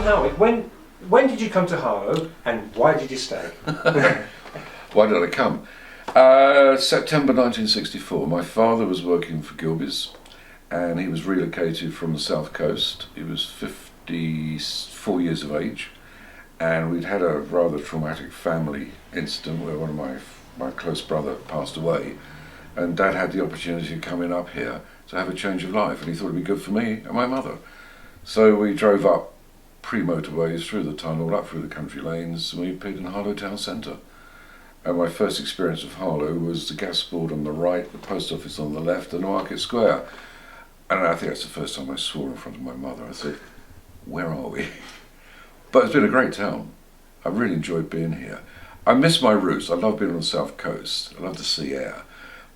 Howick, when did you come to Harlow and why did you stay? Why did I come? September 1964. My father was working for Gilbey's and he was relocated from the south coast. He was 54 years of age and we'd had a rather traumatic family incident where one of my close brother passed away, and Dad had the opportunity of coming up here to have a change of life, and he thought it'd be good for me and my mother. So we drove up pre-motorways through the tunnel, up through the country lanes, and we appeared in Harlow town centre. And my first experience of Harlow was the gas board on the right, the post office on the left, and the market square. And I think that's the first time I swore in front of my mother. I said, "Where are we?" But it's been a great town. I really enjoyed being here. I miss my roots. I love being on the south coast. I love the sea air.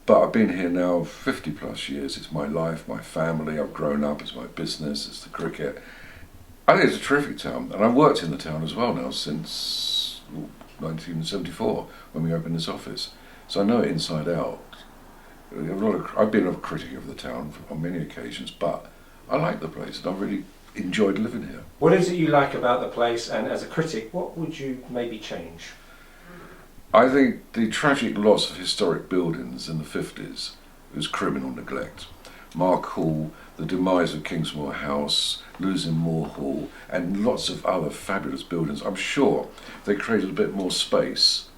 But I've been here now 50 plus years. It's my life, my family. I've grown up. It's my business. It's the cricket. I think it's a terrific town. And I've worked in the town as well now since 1974 when we opened this office. So I know it inside out. I've been a critic of the town on many occasions, but I like the place and I've really enjoyed living here. What is it you like about the place, and as a critic, what would you maybe change? I think the tragic loss of historic buildings in the 50s was criminal neglect. Mark Hall, the demise of Kingsmore House, losing Moore Hall, and lots of other fabulous buildings. I'm sure they created a bit more space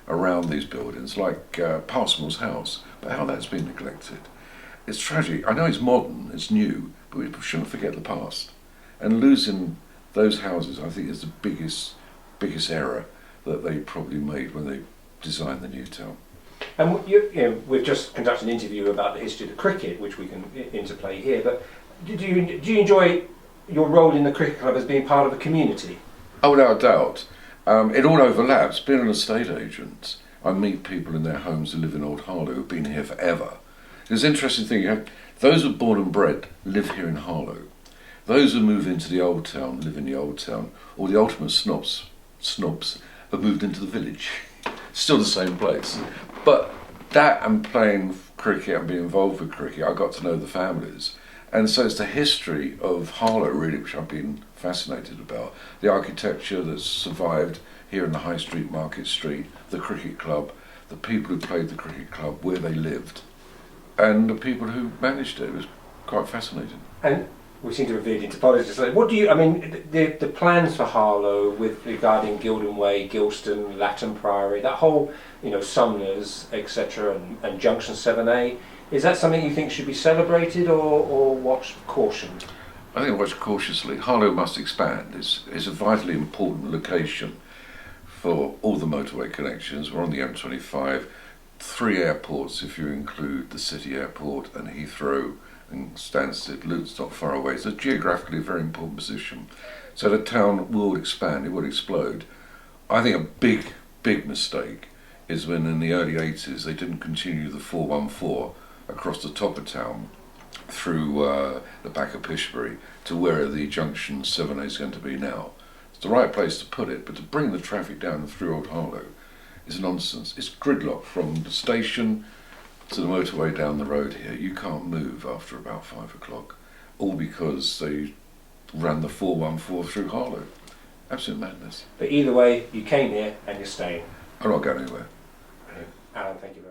around these buildings, like Passmore's house, but how that's been neglected. It's tragic. I know it's modern, it's new, but we shouldn't forget the past. And losing those houses, I think, is the biggest error that they probably made when they designed the new town. And we've just conducted an interview about the history of the cricket, which we can interplay here, but do you enjoy your role in the cricket club as being part of a community? Oh, without doubt. It all overlaps. Being an estate agent, I meet people in their homes who live in Old Harlow who've been here forever. There's an interesting thing. You have those who are born and bred live here in Harlow. Those who move into the old town live in the old town, or the ultimate snobs have moved into the village. Still the same place. But that and playing cricket and being involved with cricket, I got to know the families. And so it's the history of Harlow really which I've been fascinated about. The architecture that's survived here in the High Street, Market Street, the cricket club, the people who played the cricket club, where they lived, and the people who managed it. It was quite fascinating. And we seem to have veered into politics. What do you, the plans for Harlow with regarding Gildon Way, Gilston, Latten Priory, that whole, Sumners, etc., and Junction 7A, is that something you think should be celebrated or watched cautioned? I think watched cautiously. Harlow must expand. It's a vitally important location for all the motorway connections. We're on the M25, 3 airports if you include the city airport and Heathrow and Stansted. Luton's not far away. It's a geographically very important position. So the town will expand, it will explode. I think a big mistake is when in the early 80s they didn't continue the 414 across the top of town through the back of Pishbury to where the junction 7A is going to be now. It's the right place to put it, but to bring the traffic down through Old Harlow is nonsense. It's gridlock from the station to the motorway down the road here. You can't move after about 5 o'clock, all because they ran the 414 through Harlow. Absolute madness. But either way, you came here and you're staying. I'm not going anywhere. Alan, thank you very much.